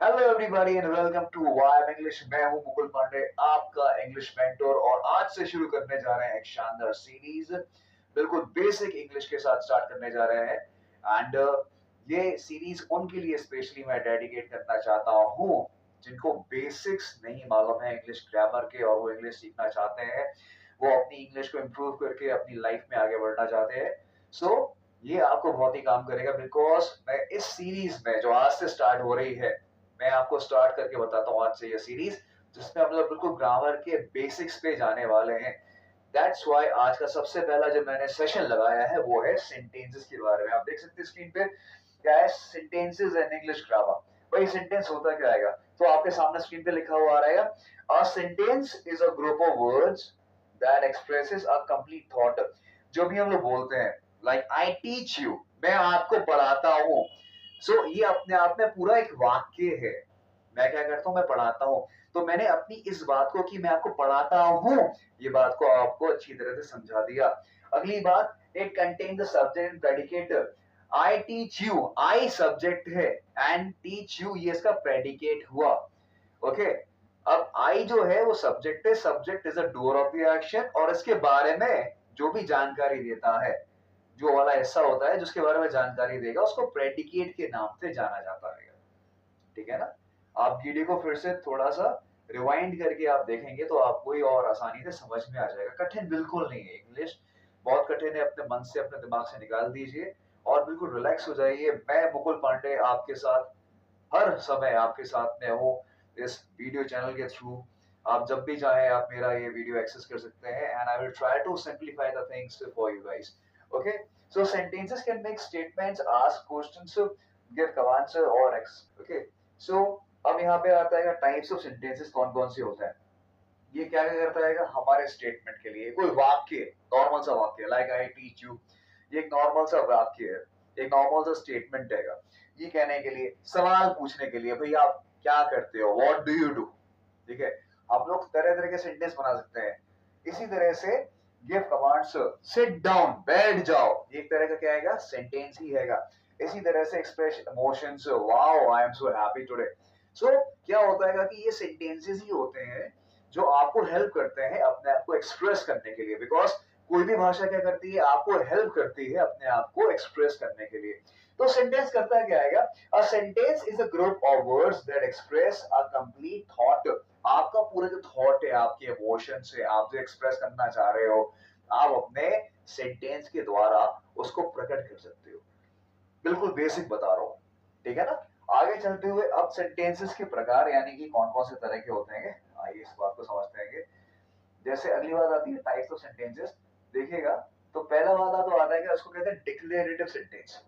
Hello everybody and welcome to Y English. मैं हूं मुकुल पांडे, आपका इंग्लिश मेंटोर, और आज से शुरू करने जा रहे हैं एक शानदार सीरीज। बिल्कुल बेसिक इंग्लिश के साथ स्टार्ट करने जा रहे हैं एंड ये सीरीज उनके लिए स्पेशली मैं डेडिकेट करना चाहता हूं जिनको बेसिक्स नहीं मालूम है इंग्लिश ग्रामर के और वो इंग्लिश सीखना चाहते हैं, वो अपनी इंग्लिश को इम्प्रूव करके अपनी लाइफ में आगे बढ़ना चाहते हैं। सो ये आपको बहुत ही काम करेगा बिकॉज मैं इस सीरीज में जो आज से स्टार्ट हो रही है, मैं आपको स्टार्ट करके बताता हूँ आज से ये सीरीज, जिसमें हम लोग बिल्कुल ग्रामर के बेसिक्स पे जाने वाले हैं। दैट्स व्हाई आज का सबसे पहला जो मैंने सेशन लगाया है वो है सेंटेंसेस के बारे में। आप देख सकते हैं स्क्रीन पे क्या है, सेंटेंसेस एंड इंग्लिश ग्रामर। भाई सेंटेंस होता क्या है, तो आपके सामने स्क्रीन पे लिखा हुआ आ रहेगा, a sentence is a group of words that expresses a complete thought. जो भी हम लोग बोलते हैं लाइक आई टीच यू, मैं आपको पढ़ाता हूँ। सो ये अपने आप में पूरा एक वाक्य है। मैं क्या करता हूँ, मैं पढ़ाता हूँ। तो मैंने अपनी इस बात को कि मैं आपको पढ़ाता हूँ, ये बात को आपको अच्छी तरह से समझा दिया। अगली बात, it contain the subject and predicate. I teach you, I subject है एंड टीच यू ये इसका प्रेडिकेट हुआ। ओके, अब आई जो है वो सब्जेक्ट है, subject is a doer of the action, और इसके बारे में जो भी जानकारी देता है, जो वाला हिस्सा होता है जिसके बारे में जानकारी देगा, उसको प्रेडिकेट के नाम से जाना जाता है। ठीक है ना। आप वीडियो को फिर से थोड़ा सा रिवाइंड करके आप देखेंगे तो आपको ही और आसानी से समझ में आ जाएगा। कठिन बिल्कुल नहीं है, इंग्लिश बहुत कठिन है, अपने मन से अपने दिमाग से निकाल दीजिए और बिल्कुल रिलैक्स हो जाइए। मैं मुकुल पांडे आपके साथ हर समय आपके साथ में हूँ इस वीडियो चैनल के थ्रू। आप जब भी चाहे आप मेरा ये वीडियो एक्सेस कर सकते हैं and I will try to simplify the things for you guys. Okay, so sentences can make statements, ask questions, give commands और ओके। सो अब यहाँ पे आता है टाइप्स ऑफ सेंटेंसेस कौन कौन से होते हैं। ये क्या क्या करता है हमारे स्टेटमेंट के लिए, कोई वाक्य, नॉर्मल सा वाक्य लाइक आई टीच यू, ये एक नॉर्मल सा वाक्य है, एक नॉर्मल सा स्टेटमेंट है। ये कहने के लिए, सवाल पूछने के लिए, भाई आप क्या करते हो, व्हाट डू यू डू। ठीक है, हम लोग तरह तरह के सेंटेंस बना सकते हैं। इसी तरह से गिव कमांड्स, सिट डाउन, बैठ जाओ, ये एक तरह का क्या है, सेंटेंस ही है। इसी तरह से express emotions, wow I am so happy today. So क्या होता है कि ये सेंटेंसेस ही होते हैं जो आपको हेल्प करते हैं अपने आप को एक्सप्रेस करने के लिए। बिकॉज कोई भी भाषा क्या करती है, आपको हेल्प करती है अपने आप को एक्सप्रेस करने के लिए। तो सेंटेंस करता क्या आएगा, a sentence is a group of words that express a complete thought. आपका पूरा जो थॉट है, आपके इमोशंस है, आप जो एक्सप्रेस करना चाह रहे हो, आप अपने सेंटेंस के द्वारा उसको प्रकट कर सकते हो। बिल्कुल बेसिक बता रहा हूँ, ठीक है ना। आगे चलते हुए अब सेंटेंसेस के प्रकार यानी कि कौन कौन से तरह के होते हैं, आइए इस बात को समझते हैं। जैसे अगली बात आती है टाइप्स ऑफ सेंटेंसेस। देखिएगा, तो पहला वाला तो आता है, उसको कहते हैं डिक्लेरेटिव सेंटेंस।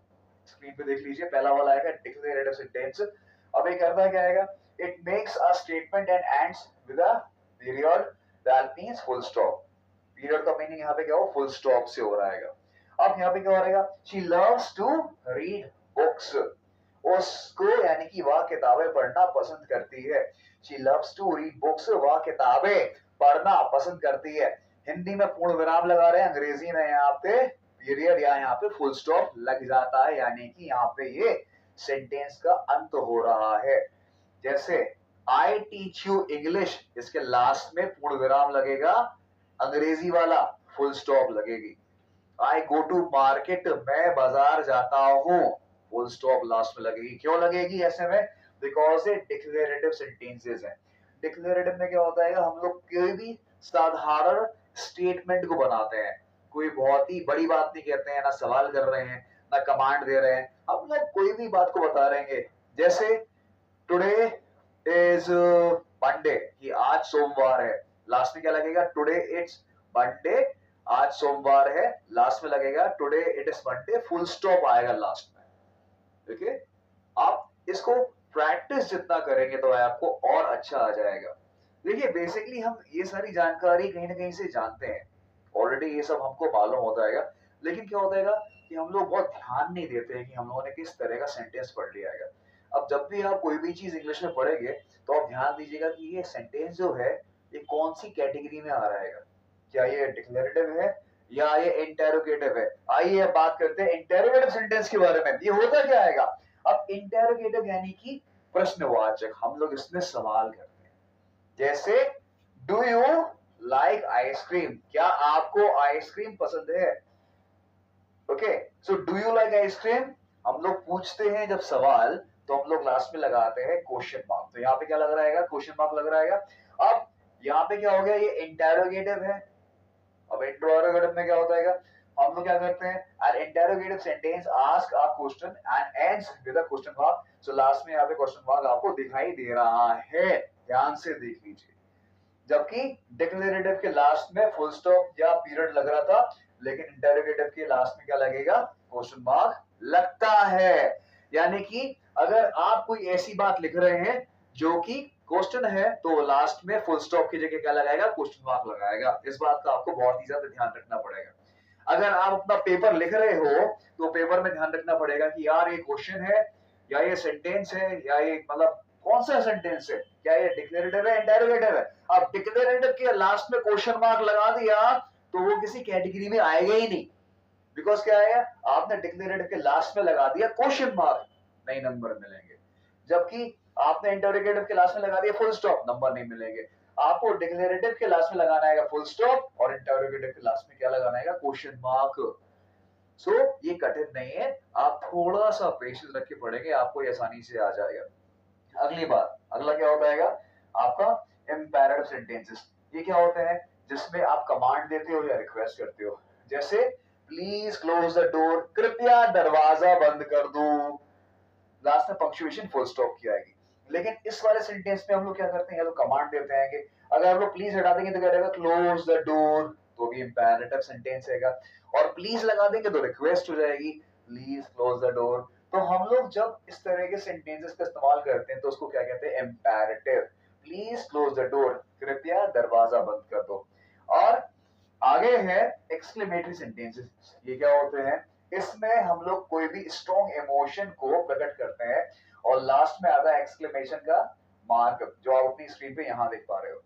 स्क्रीन पे देख लीजिए, पहला वाला आएगा डिक्लेरेटिव सेंटेंस। अब ये करता क्या आएगा, it makes a statement and ends with a period, that means full stop. Period का मीनिंग यहाँ पे क्या हो, फुल स्टॉप से हो रहा है। अब यहाँ पे क्या हो रहेगा, she loves to read books, उसको यानी कि वह किताबें पढ़ना पसंद करती है। She loves to read books, वह किताबें पढ़ना पसंद करती है। हिंदी में पूर्ण विराम लगा रहे हैं, अंग्रेजी में यहाँ पे पीरियड या यहाँ पे फुल स्टॉप लग जाता है, यानी कि यहाँ पे ये सेंटेंस का अंत हो रहा है। जैसे आई टीच यू इंग्लिश, इसके लास्ट में पूर्ण विराम लगेगा, अंग्रेजी वाला फुल स्टॉप लगेगी। आई गो टू मार्केट, मैं बाजार जाता हूँ, फुल स्टॉप लास्ट में लगेगी। क्यों लगेगी ऐसे में, बिकॉज ये डिक्लेरेटिव सेंटेंसेस हैं। डिक्लेरेटिव में क्या होता है, हम लोग कोई भी साधारण स्टेटमेंट को बनाते हैं, कोई बहुत ही बड़ी बात नहीं कहते हैं, ना सवाल कर रहे हैं ना कमांड दे रहे हैं, हम लोग कोई भी बात को बता रहे हैं। जैसे टुडे इज मंडे, कि आज सोमवार है, लास्ट में क्या लगेगा, टुडे इट्स मंडे, आज सोमवार है, लास्ट में लगेगा today it is Monday, full stop आएगा लास्ट में। ठीक है, आप इसको प्रैक्टिस जितना करेंगे तो आपको और अच्छा आ जाएगा। देखिए बेसिकली हम ये सारी जानकारी कहीं ना कहीं से जानते हैं, ऑलरेडी ये सब हमको मालूम होता है, लेकिन क्या होता है कि हम लोग बहुत ध्यान नहीं देते हैं कि हम लोगों ने किस तरह का सेंटेंस पढ़ लिया है। अब जब भी आप कोई भी चीज इंग्लिश में पढ़ेंगे तो आप ध्यान दीजिएगा कि ये सेंटेंस जो है ये कौन सी कैटेगरी में आ रहा है। क्या ये डिक्लेरेटिव है या ये इंटेरोगेटिव है। आइए अब बात करते हैं इंटेरोगेटिव सेंटेंस के बारे में। ये होता क्या आएगा, अब इंटेरोगेटिव यानी कि प्रश्नवाचक, हम लोग इसमें सवाल करते हैं। जैसे डू यू लाइक आइसक्रीम, क्या आपको आइसक्रीम पसंद है? Okay, so do you like ice cream, हम लोग पूछते हैं जब सवाल, तो हम लोग लास्ट में लगाते हैं क्वेश्चन मार्क। तो यहाँ पे क्या लग रहा है? क्वेश्चन मार्क लग रहा है। अब यहाँ पे क्या हो गया? ये इंटेरोगेटिव है। अब इंटेरोगेटिव में क्या होता है? हम लोग क्या करते हैं? an interrogative sentence ask a question and ends with a question mark। so last में यहाँ पे क्वेश्चन मार्क आपको दिखाई दे रहा है, ध्यान से देख लीजिए। जबकि डिक्लेरेटिव के लास्ट में फुल स्टॉप या पीरियड लग रहा था, लेकिन इंटेरोगेटिव के लास्ट में क्या लगेगा? क्वेश्चन मार्क लगता है। यानी कि अगर आप कोई ऐसी बात लिख रहे हैं जो कि क्वेश्चन है, तो लास्ट में फुल स्टॉप की जगह क्या लगाएगा? क्वेश्चन मार्क लगाएगा। इस बात का आपको बहुत ही ज्यादा ध्यान रखना पड़ेगा। अगर आप अपना पेपर लिख रहे हो, तो पेपर में ध्यान रखना पड़ेगा कि यार ये क्वेश्चन है या ये सेंटेंस है या ये मतलब कौन सा सेंटेंस है, क्या ये डिक्लेरेटिव है, इंटेरोगेटिव है। अब डिक्लेरेटिव के लास्ट में क्वेश्चन मार्क लगा दिया तो वो किसी कैटेगरी में आएगा ही नहीं, बिकॉज क्या है? आपने डिक्लेरेटिव के लास्ट में लगा दिया क्वेश्चन मार्क, नहीं नंबर मिलेंगे। जबकि आपने इंटेरोगेटिव के लास्ट में लगा दिया फुल स्टॉप, नंबर नहीं मिलेंगे। आपको डिक्लेरेटिव के लास्ट में लगाना है फुल स्टॉप और इंटेरोगेटिव के लास्ट में क्या लगाना है? Question mark. सो ये कठिन नहीं है, आप थोड़ा सा पेशेंस रख के पढ़ेंगे, आपको ये आसानी से आ जाएगा। अगली बात, अगला क्या होता है आपका? Imperative sentences. ये क्या होते हैं? जिसमें आप कमांड देते हो या रिक्वेस्ट करते हो। जैसे प्लीज क्लोज द डोर, कृपया दरवाजा बंद कर दो। लास्ट में पंक्चुएशन फुल स्टॉप की आएगी। लेकिन इस वाले सेंटेंस में हम लोग क्या करते हैं? या तो कमांड देते हैं कि अगर हम लोग प्लीज हटा देंगे तो क्या रहेगा? क्लोज द डोर, तो भी इंपेरेटिव सेंटेंस रहेगा। और प्लीज लगा देंगे तो रिक्वेस्ट हो जाएगी, प्लीज क्लोज द डोर। तो हम लोग जब इस तरह के सेंटेंसेस का इस्तेमाल करते हैं तो उसको क्या कहते हैं? Imperative. Please close the door, कृपया दरवाजा बंद कर दो। और आगे है एक्सक्लेमेटरी सेंटेंसेस। ये क्या होते हैं? इसमें हम लोग कोई भी स्ट्रॉन्ग इमोशन को प्रकट करते हैं और लास्ट में आता है एक्सक्लेमेशन का मार्क, जो आप अपनी स्क्रीन पे यहां देख पा रहे हो।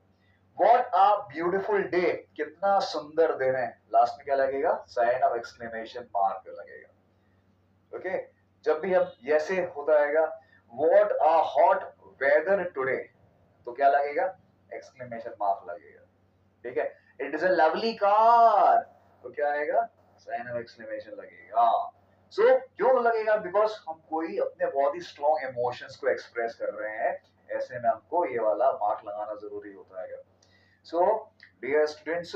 What a beautiful day, कितना सुंदर दिन है, लास्ट में क्या लगेगा? साइन ऑफ एक्सक्लेमेशन मार्क लगेगा। ओके, जब भी हम ऐसे होता रहेगा What a hot weather today, तो क्या लगेगा? एक्सक्लेमेशन मार्क लगेगा। ठीक है, it is a lovely car, तो क्या आएगा? साइन ऑफ एक्सक्लेमेशन लगेगा। सो क्यों लगेगा? बिकॉज हम कोई अपने बहुत ही स्ट्रॉन्ग इमोशंस को एक्सप्रेस कर रहे हैं, ऐसे में हमको ये वाला मार्क लगाना जरूरी होता है। So dear students,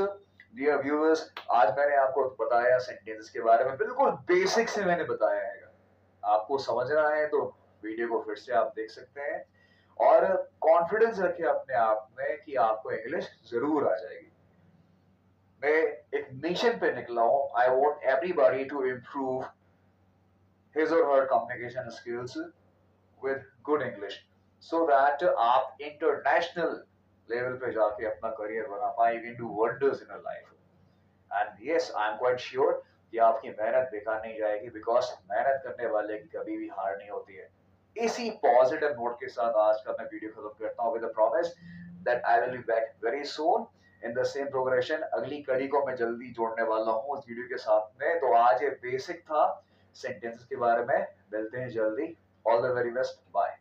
dear viewers, आज मैंने आपको बताया सेंटेंसेस के बारे में, बिल्कुल बेसिक से मैंने बताया है। आपको समझना है तो वीडियो को फिर से आप देख सकते हैं और कॉन्फिडेंस रखिए अपने आप में कि आपको इंग्लिश जरूर आ जाएगी। मैं एक मिशन पे निकला हूं, I want everybody to improve his और her communication skills with good English, so that आप इंटरनेशनल लेवल पे जाके अपना करियर बना पाए, you can do wonders in your life. And yes, I am quite sure कि आपकी मेहनत बेकार नहीं जाएगी, बिकॉज मेहनत करने वाले की कभी भी हार नहीं होती है। इसी पॉजिटिव नोट के साथ आज का मैं वीडियो खत्म करता हूं with the promise that I will be back very soon in the same progression. अगली कड़ी को मैं जल्दी जोड़ने वाला हूं इस वीडियो के साथ में। तो आज ये बेसिक था सेंटेंसेस के बारे में, मिलते हैं जल्दी। All the very best, bye.